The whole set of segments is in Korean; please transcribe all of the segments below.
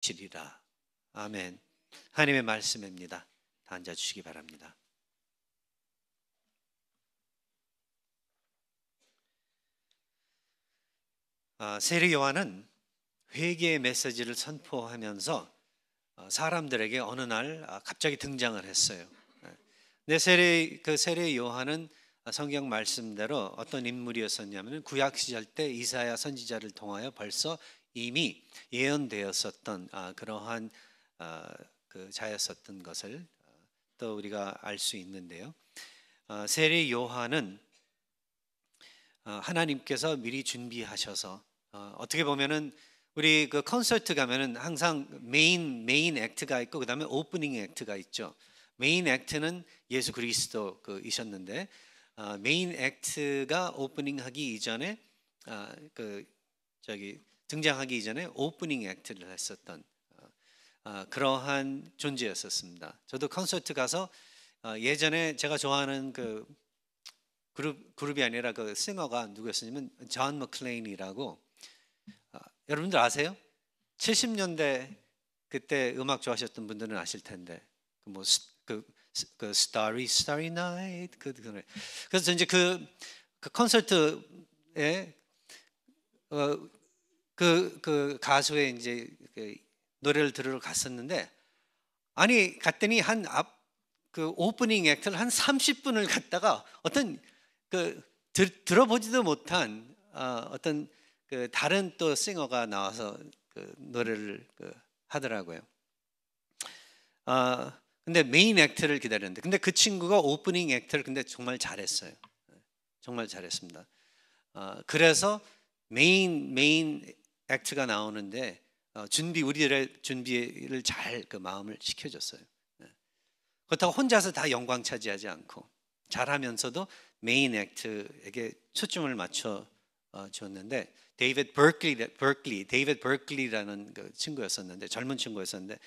주시리라. 아멘. 하나님의 말씀입니다. 다 앉아주시기 바랍니다. 세례 요한은 회개의 메시지를 선포하면서 사람들에게 어느 날 갑자기 등장을 했어요. 근데 세례 요한은 성경 말씀대로 어떤 인물이었었냐면 구약 시절 때 이사야 선지자를 통하여 벌써 이미 예언되었었던 그러한 그 자였었던 것을 또 우리가 알 수 있는데요. 세례 요한은 하나님께서 미리 준비하셔서 어떻게 보면은 우리 그 콘서트 가면은 항상 메인 액트가 있고 그다음에 오프닝 액트가 있죠. 메인 액트는 예수 그리스도 이셨는데 메인 액트가 오프닝하기 이전에 등장하기 이전에 오프닝 액트를 했었던 그러한 존재였었습니다. 저도 콘서트 가서 예전에 제가 좋아하는 그 그룹이 아니라 그 싱어가 누구였냐면 존 맥클레인이라고 여러분들 아세요? 70년대 그때 음악 좋아하셨던 분들은 아실 텐데 그 Starry Night 그 노래. 그래서 이제 그 콘서트에 그 가수의 이제 그 노래를 들으러 갔었는데 아니 갔더니 그 오프닝 액트를 한 30분을 갔다가 어떤 들어보지도 못한 어떤 그 다른 또 싱어가 나와서 그 노래를 하더라고요. 근데 메인 액트를 기다렸는데 근데 그 친구가 오프닝 액트를 근데 정말 잘했어요. 정말 잘했습니다. 그래서 메인 액트가 나오는데 우리들의 준비를 잘 그 마음을 시켜줬어요. 그렇다고 혼자서 다 영광 차지하지 않고 잘하면서도 메인 액트에게 초점을 맞춰 줬는데 데이비드 버클리라는 그 친구였었는데 젊은 친구였었는데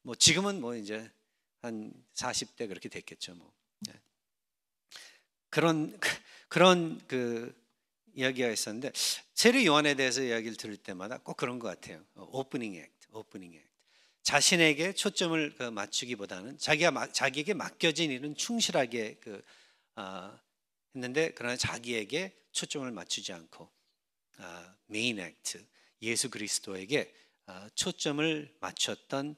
뭐 지금은 뭐 이제 한 40대 그렇게 됐겠죠. 뭐 그런 그 이야기가 있었는데 세례 요한에 대해서 이야기를 들을 때마다 꼭 그런 것 같아요. 오프닝 액트. 자신에게 초점을 맞추기보다는 자기에게 맡겨진 일은 충실하게 했는데 그러나 자기에게 초점을 맞추지 않고 메인 액트 예수 그리스도에게 초점을 맞췄던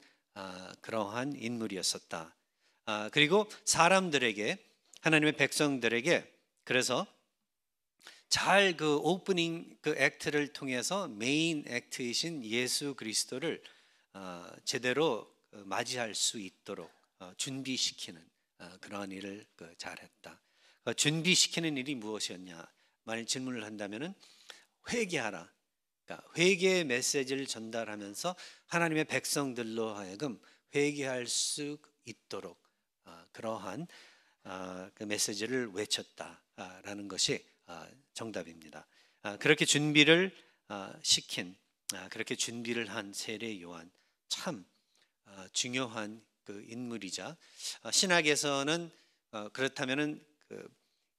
그러한 인물이었었다. 그리고 사람들에게 하나님의 백성들에게 그래서 잘 그 오프닝 그 액트를 통해서 메인 액트이신 예수 그리스도를 제대로 맞이할 수 있도록 준비시키는 그러한 일을 잘했다. 준비시키는 일이 무엇이었냐? 만일 질문을 한다면은 회개하라. 그러니까 회개의 메시지를 전달하면서 하나님의 백성들로 하여금 회개할 수 있도록 그러한 그 메시지를 외쳤다라는 것이 정답입니다. 그렇게 준비를 시킨 그렇게 준비를 한 세례 요한 참 중요한 그 인물이자 신학에서는 그렇다면은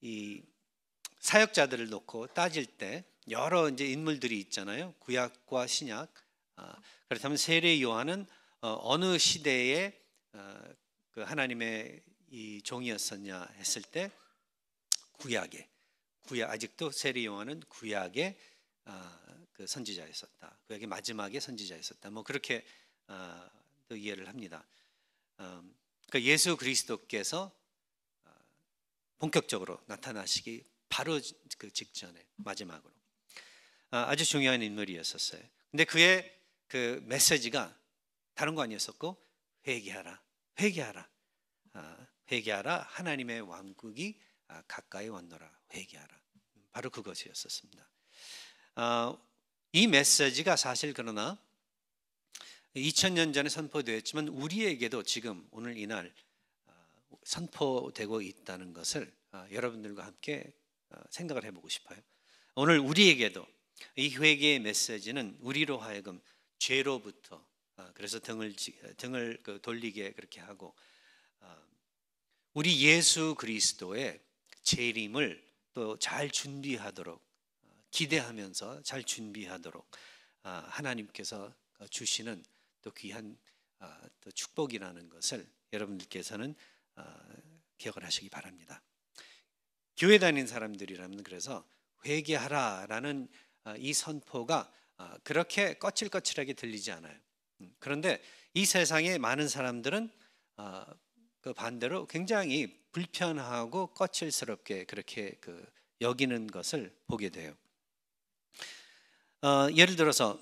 이 사역자들을 놓고 따질 때 여러 이제 인물들이 있잖아요. 구약과 신약. 그렇다면 세례 요한은 어느 시대에 그 하나님의 이 종이었었냐 했을 때 구약 아직도 세례 요한은 구약의 그 선지자였었다. 구약의 마지막의 선지자였었다. 뭐 그렇게 또 이해를 합니다. 그러니까 예수 그리스도께서 본격적으로 나타나시기 바로 그 직전에 마지막으로 아주 중요한 인물이었었어요. 근데 그의 그 메시지가 다른 거 아니었었고 회개하라. 하나님의 왕국이 가까이 왔노라. 회개하라. 바로 그것이었었습니다. 이 메시지가 사실 그러나 2000년 전에 선포되었지만 우리에게도 지금 오늘 이날 선포되고 있다는 것을 여러분들과 함께 생각을 해보고 싶어요. 오늘 우리에게도 이 회개의 메시지는 우리로 하여금 죄로부터 그래서 등을 돌리게 그렇게 하고 우리 예수 그리스도의 재림을 또 잘 준비하도록 기대하면서 잘 준비하도록 하나님께서 주시는 또 귀한 또 축복이라는 것을 여러분들께서는 기억을 하시기 바랍니다. 교회 다니는 사람들이라면 그래서 회개하라라는 이 선포가 그렇게 거칠거칠하게 들리지 않아요. 그런데 이 세상의 많은 사람들은 그 반대로 굉장히 불편하고 거칠스럽게 그렇게 여기는 것을 보게 돼요. 예를 들어서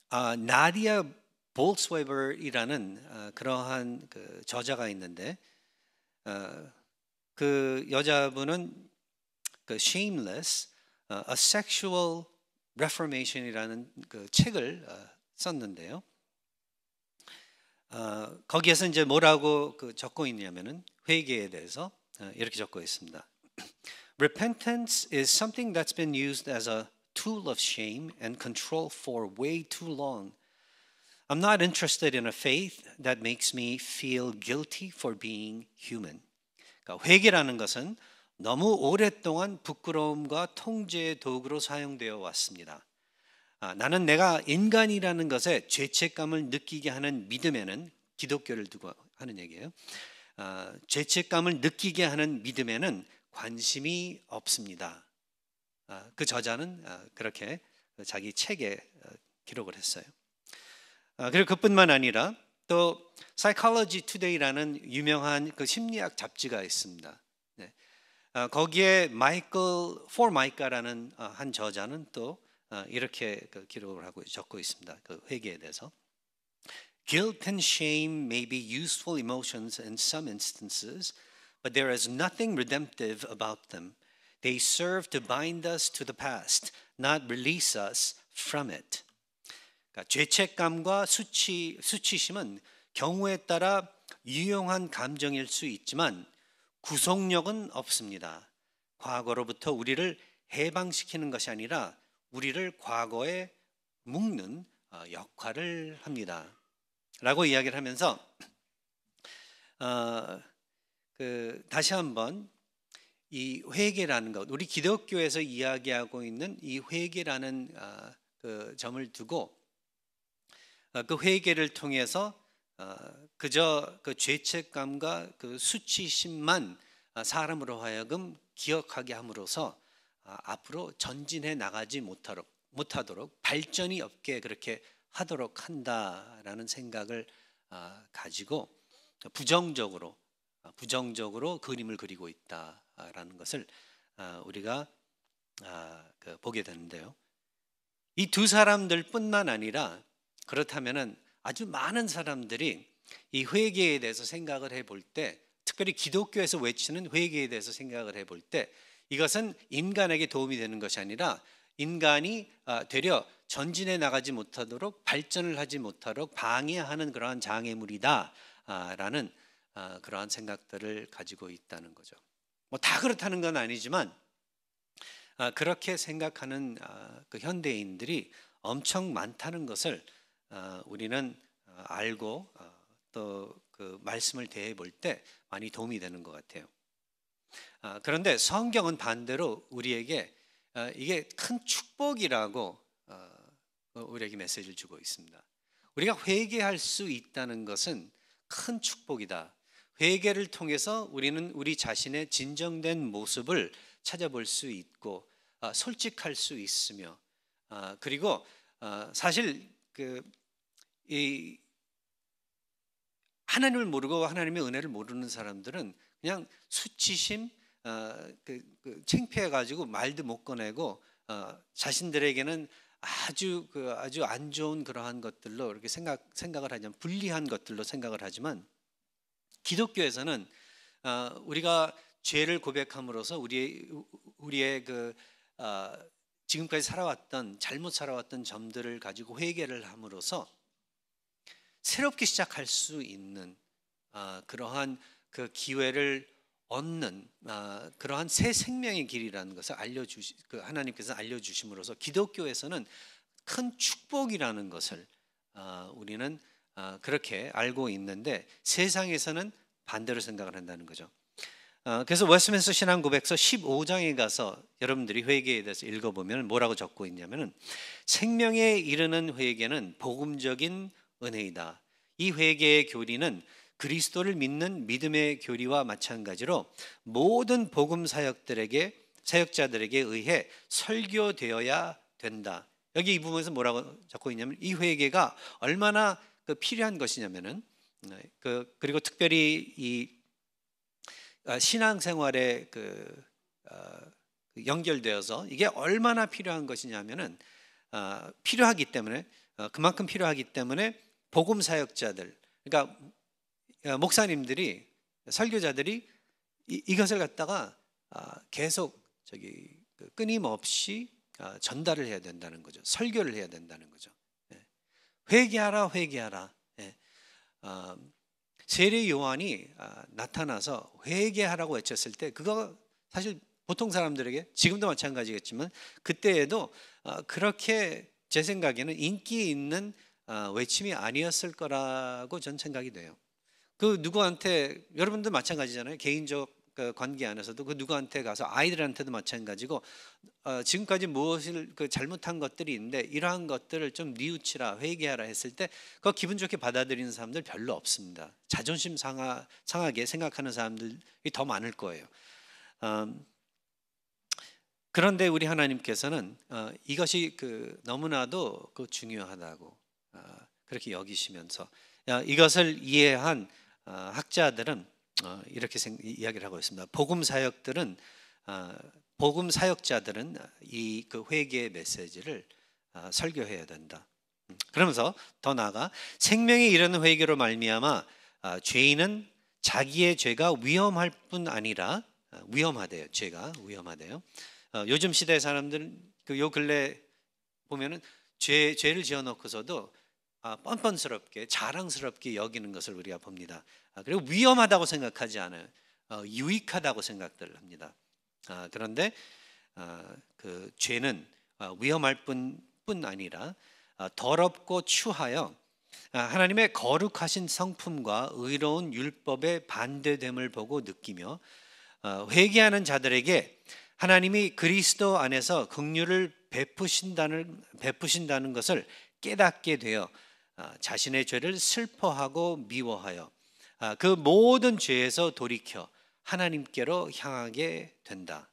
나디아 볼스웨버이라는 그러한 저자가 있는데 그 여자분은 Shameless, A Sexual Reformation이라는 그 책을 썼는데요. 거기에서 이제 뭐라고 적고 있냐면은 회개에 대해서 이렇게 적고 있습니다. Repentance is something that's been used as a tool of shame and control for way too long. I'm not interested in a faith that makes me feel guilty for being human. 그러니까 회개라는 것은 너무 오랫동안 부끄러움과 통제의 도구로 사용되어 왔습니다. 나는 내가 인간이라는 것에 죄책감을 느끼게 하는 믿음에는 기독교를 두고 하는 얘기예요. 죄책감을 느끼게 하는 믿음에는 관심이 없습니다. 그 저자는 그렇게 자기 책에 기록을 했어요. 그리고 그뿐만 아니라 또 Psychology Today라는 유명한 그 심리학 잡지가 있습니다. 네. 거기에 For Micah라는 한 저자는 또 이렇게 기록을 하고 적고 있습니다. 그 회개에 대해서. Guilt and shame may be useful emotions in some instances, but there is nothing redemptive about them. They serve to bind us to the past, not release us from it. 그러니까 죄책감과 수치심은 경우에 따라 유용한 감정일 수 있지만 구속력은 없습니다. 과거로부터 우리를 해방시키는 것이 아니라 우리를 과거에 묶는 역할을 합니다. 라고 이야기를 하면서 다시 한번 이 회개라는 것, 우리 기독교에서 이야기하고 있는 이 회개라는 그 점을 두고 그 회개를 통해서 그저 그 죄책감과 그 수치심만 사람으로 하여금 기억하게 함으로써 앞으로 전진해 나가지 못하도록 발전이 없게 그렇게 하도록 한다라는 생각을 가지고 부정적으로 그림을 그리고 있다라는 것을 우리가 보게 되는데요. 이 두 사람들뿐만 아니라 그렇다면은 아주 많은 사람들이 이 회개에 대해서 생각을 해볼 때, 특별히 기독교에서 외치는 회개에 대해서 생각을 해볼 때, 이것은 인간에게 도움이 되는 것이 아니라 인간이 되려 전진해 나가지 못하도록 발전을 하지 못하도록 방해하는 그러한 장애물이다라는 그러한 생각들을 가지고 있다는 거죠. 뭐 다 그렇다는 건 아니지만 그렇게 생각하는 그 현대인들이 엄청 많다는 것을 우리는 알고 또 그 말씀을 대해 볼 때 많이 도움이 되는 것 같아요. 그런데 성경은 반대로 우리에게 이게 큰 축복이라고 우리에게 메시지를 주고 있습니다. 우리가 회개할 수 있다는 것은 큰 축복이다. 회개를 통해서 우리는 우리 자신의 진정된 모습을 찾아볼 수 있고 솔직할 수 있으며 그리고 사실 이 하나님을 모르고 하나님의 은혜를 모르는 사람들은 그냥 수치심, 창피해 가지고 말도 못 꺼내고 자신들에게는 아주 안 좋은 그러한 것들로 이렇게 생각을 하지만 불리한 것들로 생각을 하지만 기독교에서는 우리가 죄를 고백함으로써 우리의 지금까지 살아왔던 잘못 살아왔던 점들을 가지고 회개를 함으로써 새롭게 시작할 수 있는 그러한 그 기회를 얻는 그러한 새 생명의 길이라는 것을 하나님께서 알려주심으로써 기독교에서는 큰 축복이라는 것을 우리는 그렇게 알고 있는데 세상에서는 반대로 생각을 한다는 거죠. 그래서 웨스트민스터 신앙고백서 15장에 가서 여러분들이 회개에 대해서 읽어보면 뭐라고 적고 있냐면은 생명에 이르는 회개는 복음적인 은혜이다. 이 회개의 교리는 그리스도를 믿는 믿음의 교리와 마찬가지로 모든 복음 사역자들에게 의해 설교되어야 된다. 여기 이 부분에서 뭐라고 적고 있냐면 이 회개가 얼마나 필요한 것이냐면은 그리고 특별히 이 신앙생활에 연결되어서 이게 얼마나 필요한 것이냐면은 필요하기 때문에 그만큼 필요하기 때문에 복음 사역자들, 그러니까 목사님들이, 설교자들이 이것을 갖다가 계속 끊임없이 전달을 해야 된다는 거죠. 설교를 해야 된다는 거죠. 회개하라, 회개하라. 세례 요한이 나타나서 회개하라고 외쳤을 때 그거 사실 보통 사람들에게, 지금도 마찬가지겠지만 그때에도 그렇게 제 생각에는 인기 있는 외침이 아니었을 거라고 전 생각이 돼요. 그 누구한테, 여러분도 마찬가지잖아요. 개인적 관계 안에서도 그 누구한테 가서, 아이들한테도 마찬가지고 지금까지 무엇을 잘못한 것들이 있는데 이러한 것들을 좀 뉘우치라, 회개하라 했을 때 그거 기분 좋게 받아들이는 사람들 별로 없습니다. 자존심 상하게 생각하는 사람들이 더 많을 거예요. 그런데 우리 하나님께서는 이것이 너무나도 중요하다고 그렇게 여기시면서 이것을 이해한 학자들은 이렇게 이야기를 하고 있습니다. 복음 사역자들은 이 회개의 메시지를 설교해야 된다. 그러면서 더 나아가 생명에 이르는 회개로 말미암아 죄인은 자기의 죄가 위험할 뿐 아니라 위험하대요. 죄가 위험하대요. 요즘 시대 사람들은 요 근래 보면은 죄를 지어놓고서도 뻔뻔스럽게 자랑스럽게 여기는 것을 우리가 봅니다. 그리고 위험하다고 생각하지 않아요. 유익하다고 생각들 합니다. 그런데 그 죄는 위험할 뿐 아니라 더럽고 추하여 하나님의 거룩하신 성품과 의로운 율법의 반대됨을 보고 느끼며 회개하는 자들에게 하나님이 그리스도 안에서 긍휼을 베푸신다는 것을 깨닫게 되어 자신의 죄를 슬퍼하고 미워하여 그 모든 죄에서 돌이켜 하나님께로 향하게 된다.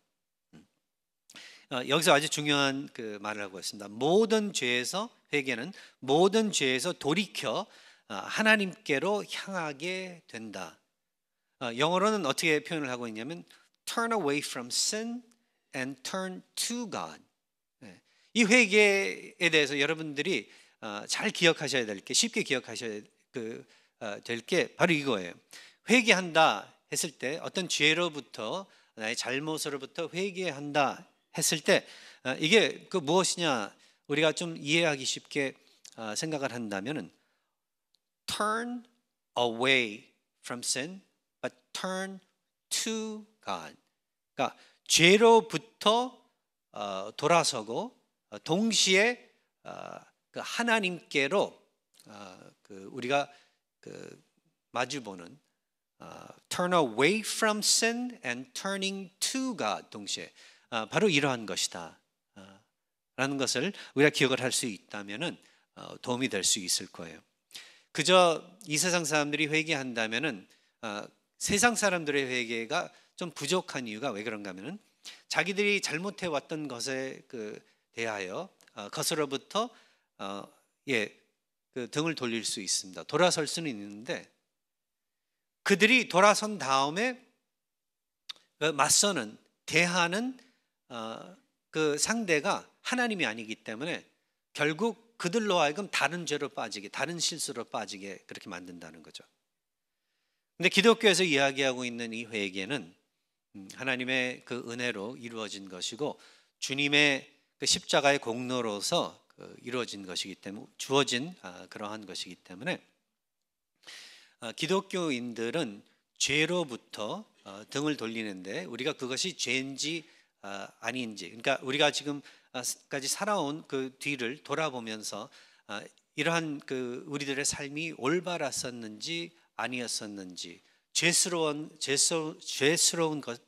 여기서 아주 중요한 말을 하고 있습니다. 모든 죄에서, 회개는 모든 죄에서 돌이켜 하나님께로 향하게 된다. 영어로는 어떻게 표현을 하고 있냐면 turn away from sin and turn to God. 이 회개에 대해서 여러분들이 잘 기억하셔야 될 게, 쉽게 기억하셔야 될 게 바로 이거예요. 회개한다 했을 때, 어떤 죄로부터, 나의 잘못으로부터 회개한다 했을 때 이게 무엇이냐, 우리가 좀 이해하기 쉽게 생각을 한다면은 turn away from sin but turn to God. 그러니까 죄로부터 돌아서고 동시에 하나님께로 우리가 마주보는 turn away from sin and turning to God, 동시에 바로 이러한 것이다 라는 것을 우리가 기억을 할 수 있다면은 도움이 될 수 있을 거예요. 그저 이 세상 사람들이 회개한다면은 세상 사람들의 회개가 좀 부족한 이유가 왜 그런가 하면은 자기들이 잘못해 왔던 것에 대하여 그것으로부터 등을 돌릴 수 있습니다. 돌아설 수는 있는데 그들이 돌아선 다음에 맞서는, 대하는 그 상대가 하나님이 아니기 때문에 결국 그들로 하여금 다른 죄로 빠지게, 다른 실수로 빠지게 그렇게 만든다는 거죠. 근데 기독교에서 이야기하고 있는 이 회개는 하나님의 은혜로 이루어진 것이고 주님의 십자가의 공로로서 이루어진 것이기 때문에, 주어진 그러한 것이기 때문에 기독교인들은 죄로부터 등을 돌리는데 우리가 그것이 죄인지 아닌지, 그러니까 우리가 지금까지 살아온 그 뒤를 돌아보면서 이러한 우리들의 삶이 올바랐었는지 아니었었는지, 죄스러운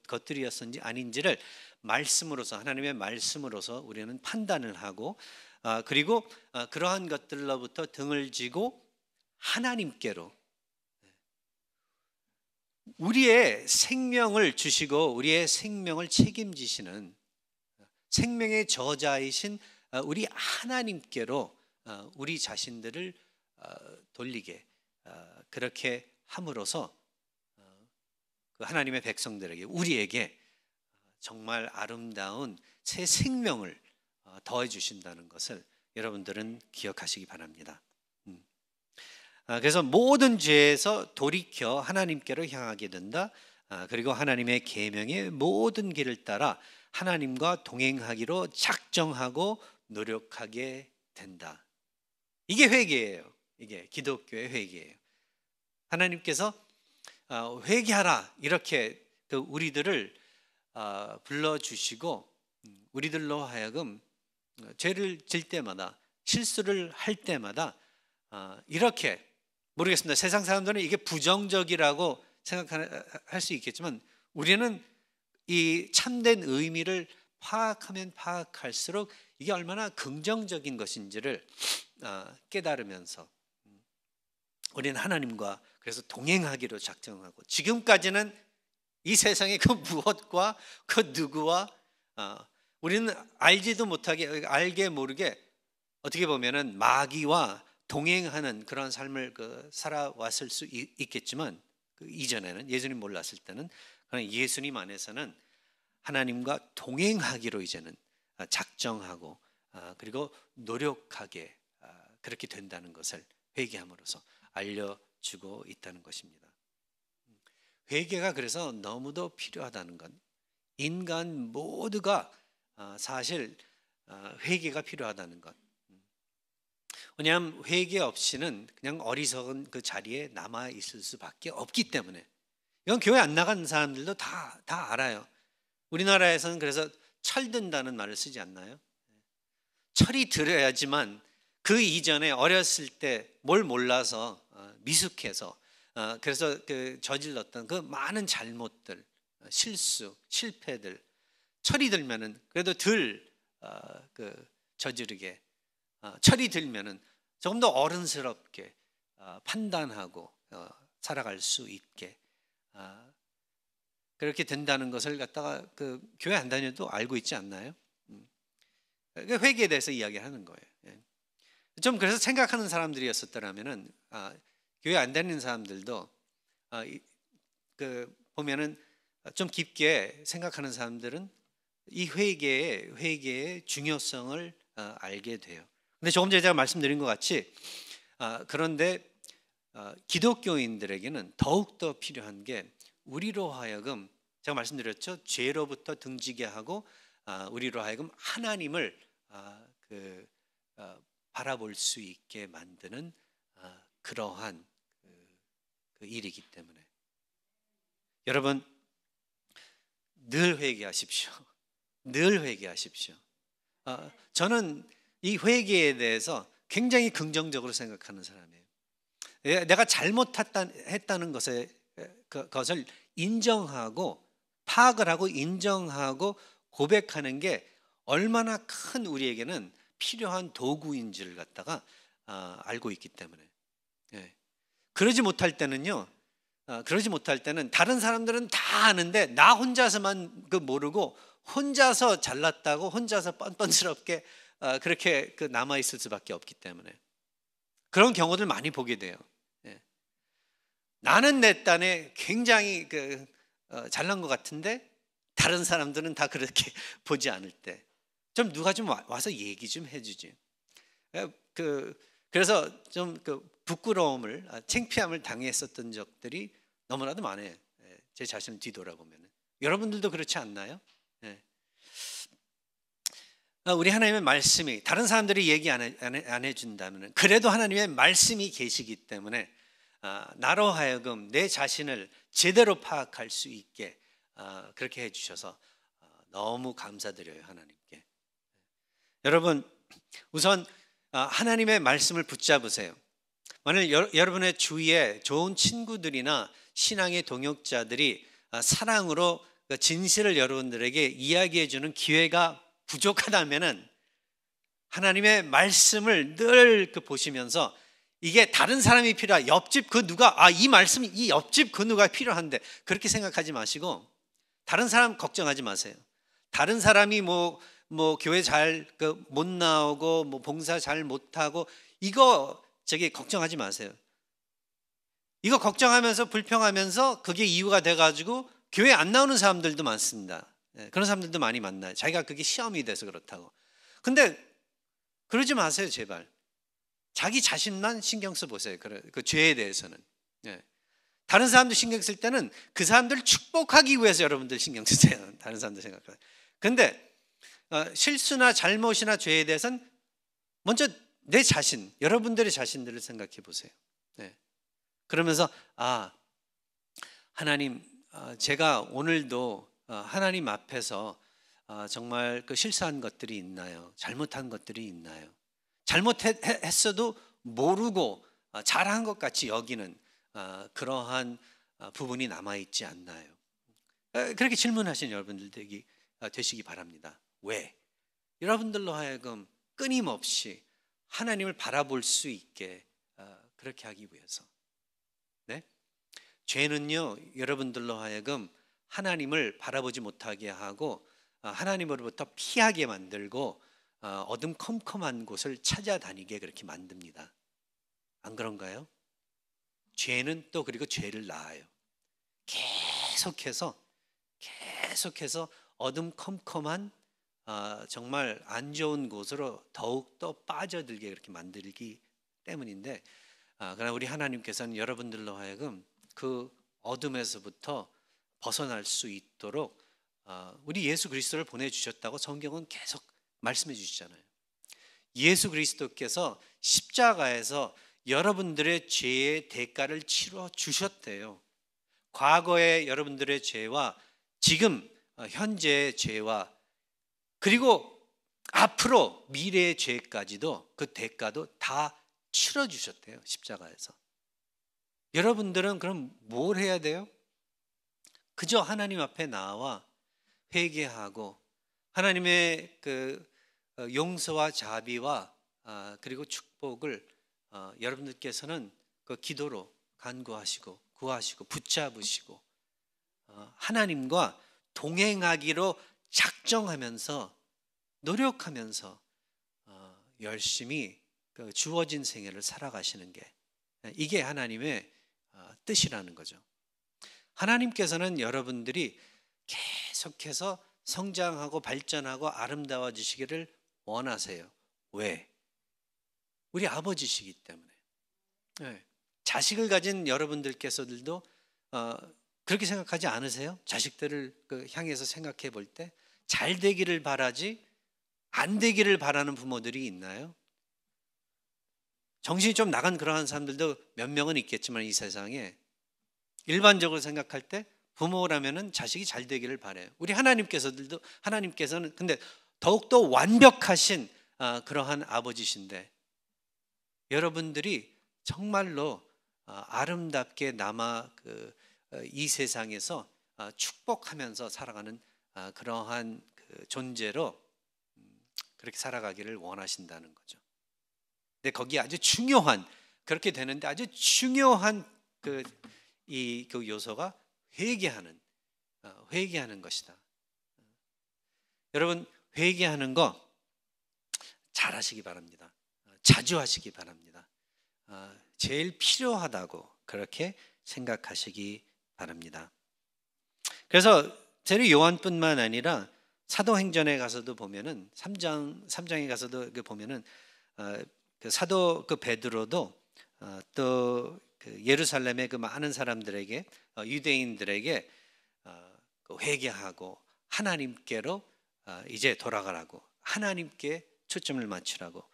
것들이었는지 아닌지를 말씀으로서, 하나님의 말씀으로서 우리는 판단을 하고 그리고 그러한 것들로부터 등을 지고 하나님께로 우리의 생명을 주시고 우리의 생명을 책임지시는 생명의 저자이신 우리 하나님께로 우리 자신들을 돌리게 그렇게 함으로써 그 하나님의 백성들에게 우리에게 정말 아름다운 새 생명을 더해 주신다는 것을 여러분들은 기억하시기 바랍니다. 그래서 모든 죄에서 돌이켜 하나님께로 향하게 된다. 그리고 하나님의 계명의 모든 길을 따라 하나님과 동행하기로 작정하고 노력하게 된다. 이게 회개예요. 이게 기독교의 회개예요. 하나님께서 회개하라 이렇게 우리들을 불러주시고 우리들로 하여금 죄를 질 때마다 실수를 할 때마다 이렇게 모르겠습니다. 세상 사람들은 이게 부정적이라고 생각할 수 있겠지만 우리는 이 참된 의미를 파악하면 파악할수록 이게 얼마나 긍정적인 것인지를 깨달으면서 우리는 하나님과 그래서 동행하기로 작정하고 지금까지는 이 세상의 그 무엇과 그 누구와 우리는 알지도 못하게 알게 모르게 어떻게 보면은 마귀와 동행하는 그런 삶을 살아왔을 수 있겠지만 그 이전에는 예수님 몰랐을 때는 그러나 예수님 안에서는 하나님과 동행하기로 이제는 작정하고 그리고 노력하게 그렇게 된다는 것을 회개함으로써 알려주고 있다는 것입니다. 회개가 그래서 너무도 필요하다는 것. 인간 모두가 사실 회개가 필요하다는 것. 왜냐하면 회개 없이는 그냥 어리석은 그 자리에 남아 있을 수밖에 없기 때문에. 이건 교회 안 나간 사람들도 다 알아요. 우리나라에서는 그래서 철든다는 말을 쓰지 않나요? 철이 들어야지만 그 이전에 어렸을 때 뭘 몰라서 미숙해서 그래서 그 저질렀던 그 많은 잘못들, 실수, 실패들 철이 들면은 그래도 덜 저지르게 철이 들면은 조금 더 어른스럽게 판단하고 살아갈 수 있게 그렇게 된다는 것을 갖다가 그 교회 안 다녀도 알고 있지 않나요? 회개에 대해서 이야기하는 거예요. 좀 그래서 생각하는 사람들이었었더라면은 교회 안 다니는 사람들도 보면은 좀 깊게 생각하는 사람들은 이 회개의 중요성을 알게 돼요. 근데 조금 전에 제가 말씀드린 것 같이 그런데 기독교인들에게는 더욱더 필요한 게 우리로 하여금 제가 말씀드렸죠. 죄로부터 등지게 하고 우리로 하여금 하나님을 바라볼 수 있게 만드는 그러한 그 일이기 때문에 여러분 늘 회개하십시오. 늘 회개하십시오. 저는 이 회개에 대해서 굉장히 긍정적으로 생각하는 사람이에요. 내가 잘못했다는 것을 인정하고 파악을 하고 인정하고 고백하는 게 얼마나 큰 우리에게는 필요한 도구인지를 갖다가 알고 있기 때문에 그러지 못할 때는 다른 사람들은 다 아는데 나 혼자서만 모르고 혼자서 잘났다고 혼자서 뻔뻔스럽게 그렇게 남아 있을 수밖에 없기 때문에 그런 경우들 많이 보게 돼요. 나는 내 딴에 굉장히 잘난 것 같은데 다른 사람들은 다 그렇게 보지 않을 때 좀 누가 좀 와서 얘기 좀 해주지. 그래서 좀 부끄러움을 창피함을 당했었던 적들이 너무나도 많아요. 제 자신을 뒤돌아보면 여러분들도 그렇지 않나요? 우리 하나님의 말씀이 다른 사람들이 얘기 안 해준다면 그래도 하나님의 말씀이 계시기 때문에 나로 하여금 내 자신을 제대로 파악할 수 있게 그렇게 해주셔서 너무 감사드려요 하나님께. 여러분 우선 하나님의 말씀을 붙잡으세요. 만약 여러분의 주위에 좋은 친구들이나 신앙의 동역자들이 사랑으로 진실을 여러분들에게 이야기해 주는 기회가 부족하다면은 하나님의 말씀을 늘 보시면서 이게 다른 사람이 필요한 옆집 그 누가 이 말씀이 이 옆집 그 누가 필요한데 그렇게 생각하지 마시고 다른 사람 걱정하지 마세요. 다른 사람이 뭐 교회 잘 못 나오고 뭐 봉사 잘 못하고 이거 걱정하지 마세요. 이거 걱정하면서 불평하면서 그게 이유가 돼가지고 교회 안 나오는 사람들도 많습니다. 그런 사람들도 많이 만나요. 자기가 그게 시험이 돼서 그렇다고. 근데 그러지 마세요, 제발. 자기 자신만 신경 써 보세요. 그 죄에 대해서는. 다른 사람들 신경 쓸 때는 그 사람들을 축복하기 위해서 여러분들 신경 쓰세요. 다른 사람들 생각하세요. 근데 실수나 잘못이나 죄에 대해서는 먼저 내 자신, 여러분들의 자신들을 생각해 보세요. 그러면서 하나님, 제가 오늘도 하나님 앞에서 정말 그 실수한 것들이 있나요? 잘못한 것들이 있나요? 잘못했어도 모르고 잘한 것 같이 여기는 그러한 부분이 남아있지 않나요? 그렇게 질문하시는 여러분들 되시기 바랍니다. 왜? 여러분들로 하여금 끊임없이 하나님을 바라볼 수 있게 그렇게 하기 위해서. 네? 죄는요, 여러분들로 하여금 하나님을 바라보지 못하게 하고 하나님으로부터 피하게 만들고 어둠컴컴한 곳을 찾아다니게 그렇게 만듭니다. 안 그런가요? 죄는 또 그리고 죄를 낳아요. 계속해서 어둠컴컴한 정말 안 좋은 곳으로 더욱더 빠져들게 그렇게 만들기 때문인데 그러나 우리 하나님께서는 여러분들로 하여금 그 어둠에서부터 벗어날 수 있도록 우리 예수 그리스도를 보내주셨다고 성경은 계속 말씀해 주시잖아요. 예수 그리스도께서 십자가에서 여러분들의 죄의 대가를 치러 주셨대요. 과거의 여러분들의 죄와 지금 현재의 죄와 그리고 앞으로 미래의 죄까지도 그 대가도 다 치러 주셨대요. 십자가에서. 여러분들은 그럼 뭘 해야 돼요? 그저 하나님 앞에 나와 회개하고 하나님의 그 용서와 자비와 그리고 축복을 여러분들께서는 그 기도로 간구하시고 구하시고 붙잡으시고 하나님과 동행하기로 작정하면서 노력하면서 열심히 그 주어진 생애를 살아가시는 게 이게 하나님의 뜻이라는 거죠. 하나님께서는 여러분들이 계속해서 성장하고 발전하고 아름다워지시기를 원하세요. 왜? 우리 아버지시기 때문에. 자식을 가진 여러분들께서들도 그렇게 생각하지 않으세요? 자식들을 향해서 생각해 볼 때 잘 되기를 바라지 안 되기를 바라는 부모들이 있나요? 정신이 좀 나간 그러한 사람들도 몇 명은 있겠지만 이 세상에 일반적으로 생각할 때 부모라면은 자식이 잘 되기를 바라요. 우리 하나님께서는 근데 더욱더 완벽하신 그러한 아버지신데 여러분들이 정말로 아름답게 남아 이 세상에서 축복하면서 살아가는 그러한 그 존재로 그렇게 살아가기를 원하신다는 거죠. 근데 거기에 아주 중요한 그렇게 되는데 아주 중요한 그 요소가 회개하는 것이다. 여러분 회개하는 거 잘하시기 바랍니다. 자주 하시기 바랍니다. 제일 필요하다고 그렇게 생각하시기 바랍니다. 그래서 세례 요한뿐만 아니라 사도행전에 가서도 보면은 3장에 가서도 보면은 그 사도 그 베드로도 또 그 예루살렘의 그 많은 사람들에게 유대인들에게 회개하고 하나님께로 이제 돌아가라고 하나님께 초점을 맞추라고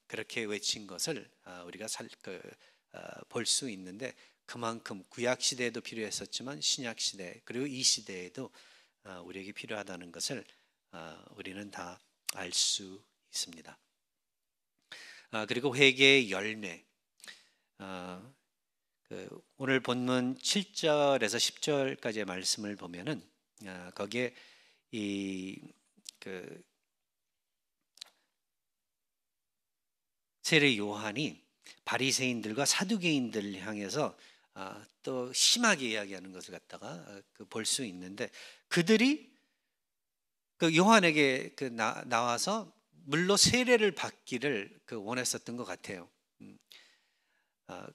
그렇게 외친 것을 우리가 볼 수 있는데 그만큼 구약 시대에도 필요했었지만 신약 시대 그리고 이 시대에도 우리에게 필요하다는 것을 우리는 다 알 수 있습니다. 그리고 회개의 열매 오늘 본문 7절에서 10절까지의 말씀을 보면은 거기에 세례 요한이 바리새인들과 사두개인들을 향해서 또 심하게 이야기하는 것을 갖다가 볼 수 있는데, 그들이 그 요한에게 나와서 물로 세례를 받기를 원했었던 것 같아요.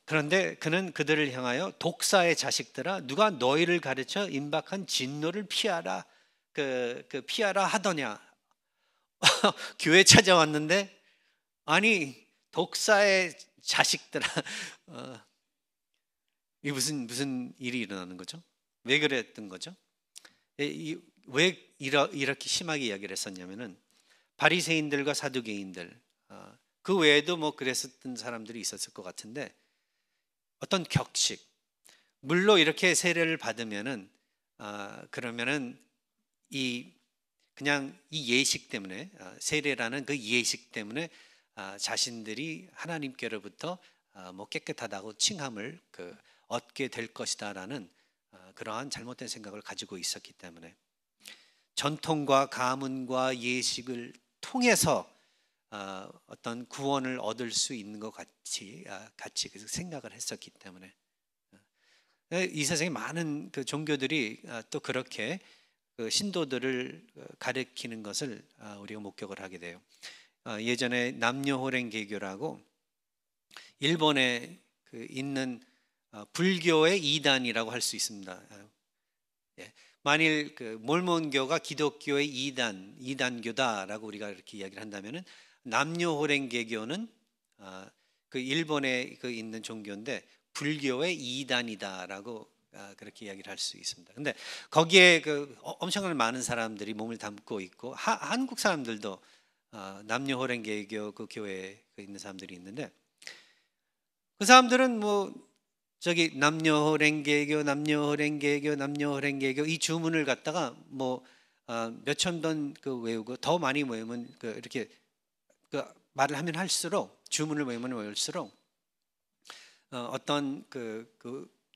그런데 그는 그들을 향하여 독사의 자식들아, 누가 너희를 가르쳐 임박한 진노를 피하라, 피하라 하더냐. 교회 찾아왔는데, 아니 독사의 자식들아, 이 무슨 일이 일어나는 거죠? 왜 그랬던 거죠? 왜 이렇게 심하게 이야기를 했었냐면은, 바리새인들과 사두개인들, 그 외에도 뭐 그랬었던 사람들이 있었을 것 같은데, 어떤 격식, 물로 이렇게 세례를 받으면은 그러면은 그냥 이 예식 때문에, 세례라는 그 예식 때문에 자신들이 하나님께로부터 뭐 깨끗하다고 칭함을 얻게 될 것이다라는 그러한 잘못된 생각을 가지고 있었기 때문에, 전통과 가문과 예식을 통해서 어떤 구원을 얻을 수 있는 것 같이 생각을 했었기 때문에, 이 세상에 많은 종교들이 또 그렇게 신도들을 가리키는 것을 우리가 목격을 하게 돼요. 예전에 남녀호랭 개교라고 일본에 있는 불교의 이단이라고 할 수 있습니다. 만일 몰몬교가 기독교의 이단교다라고 우리가 이렇게 이야기를 한다면은, 남녀호랭 개교는 일본에 있는 종교인데 불교의 이단이다라고 그렇게 이야기를 할 수 있습니다. 근데 거기에 엄청나게 많은 사람들이 몸을 담고 있고, 한국 사람들도 남녀호랭 개교 교회에 있는 사람들이 있는데, 그 사람들은 뭐 저기 남녀호랭 개교 이 주문을 갖다가 뭐 몇천 번 외우고, 더 많이 외우면 이렇게 말을 하면 할수록, 주문을 외우면 외울수록 어떤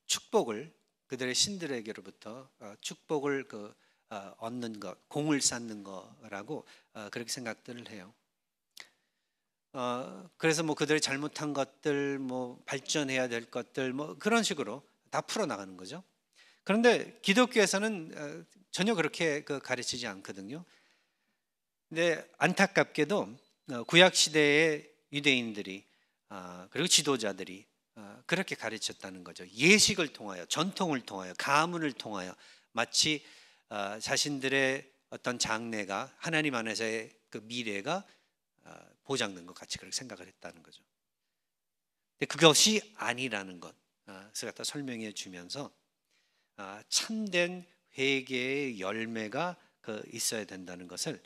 축복을, 그들의 신들에게로부터 축복을 얻는 것, 공을 쌓는 거라고 그렇게 생각들을 해요. 그래서 뭐 그들이 잘못한 것들, 뭐 발전해야 될 것들, 뭐 그런 식으로 다 풀어 나가는 거죠. 그런데 기독교에서는 전혀 그렇게 가르치지 않거든요. 근데 안타깝게도 구약 시대의 유대인들이 그리고 지도자들이 그렇게 가르쳤다는 거죠. 예식을 통하여, 전통을 통하여, 가문을 통하여 마치 자신들의 어떤 장래가, 하나님 안에서의 미래가 보장된 것 같이 그렇게 생각을 했다는 거죠. 근데 그것이 아니라는 것을 갖다 설명해 주면서 참된 회개의 열매가 있어야 된다는 것을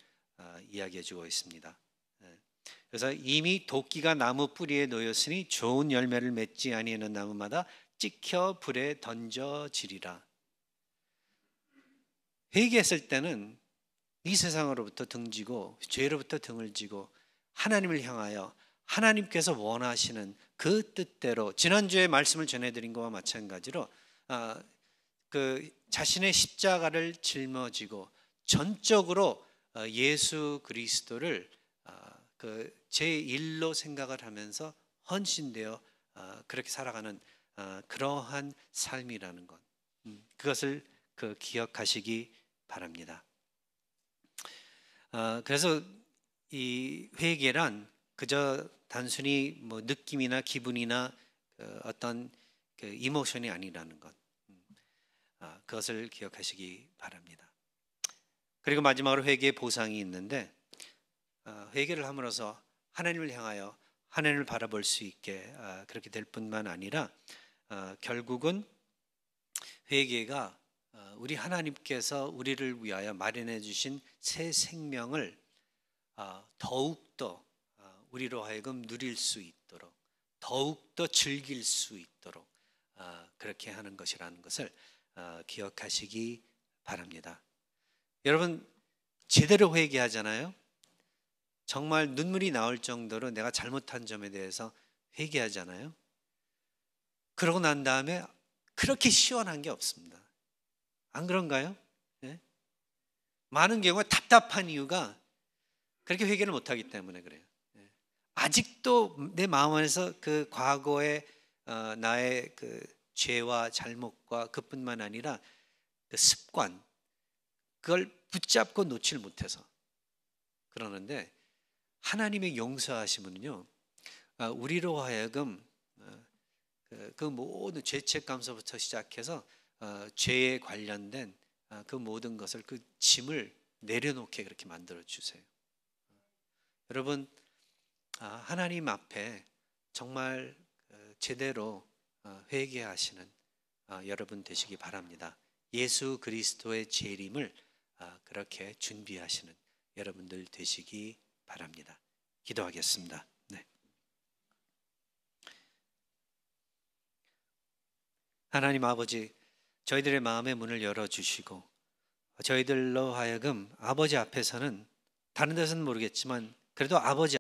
이야기해 주고 있습니다. 그래서 이미 도끼가 나무 뿌리에 놓였으니 좋은 열매를 맺지 아니하는 나무마다 찍혀 불에 던져지리라. 회개했을 때는 이 세상으로부터 등지고, 죄로부터 등을 지고 하나님을 향하여 하나님께서 원하시는 그 뜻대로, 지난주에 말씀을 전해드린 것과 마찬가지로 자신의 십자가를 짊어지고 전적으로 예수 그리스도를 제 일로 생각을 하면서 헌신되어 그렇게 살아가는 그러한 삶이라는 것, 그것을 기억하시기 바랍니다. 그래서 이 회개란 그저 단순히 뭐 느낌이나 기분이나 어떤 이모션이 아니라는 것, 그것을 기억하시기 바랍니다. 그리고 마지막으로 회개의 보상이 있는데, 회개를 함으로써 하나님을 향하여 하나님을 바라볼 수 있게 그렇게 될 뿐만 아니라, 결국은 회개가 우리 하나님께서 우리를 위하여 마련해 주신 새 생명을 더욱더 우리로 하여금 누릴 수 있도록, 더욱더 즐길 수 있도록 그렇게 하는 것이라는 것을 기억하시기 바랍니다. 여러분, 제대로 회개하잖아요. 정말 눈물이 나올 정도로 내가 잘못한 점에 대해서 회개하잖아요. 그러고 난 다음에 그렇게 시원한 게 없습니다. 안 그런가요? 네? 많은 경우에 답답한 이유가 그렇게 회개를 못하기 때문에 그래요. 아직도 내 마음 안에서 그 과거의 나의 그 죄와 잘못과 그뿐만 아니라 그 습관, 그걸 붙잡고 놓질 못해서 그러는데, 하나님의 용서하심은요, 우리로 하여금 그 모든 죄책감서부터 시작해서 죄에 관련된 그 모든 것을, 그 짐을 내려놓게 그렇게 만들어 주세요. 여러분, 하나님 앞에 정말 제대로 회개하시는 여러분 되시기 바랍니다. 예수 그리스도의 재림을 그렇게 준비하시는 여러분들 되시기 바랍니다. 기도하겠습니다. 네. 하나님 아버지, 저희들의 마음의 문을 열어주시고 저희들로 하여금 아버지 앞에서는, 다른 데서는 모르겠지만 그래도 아버지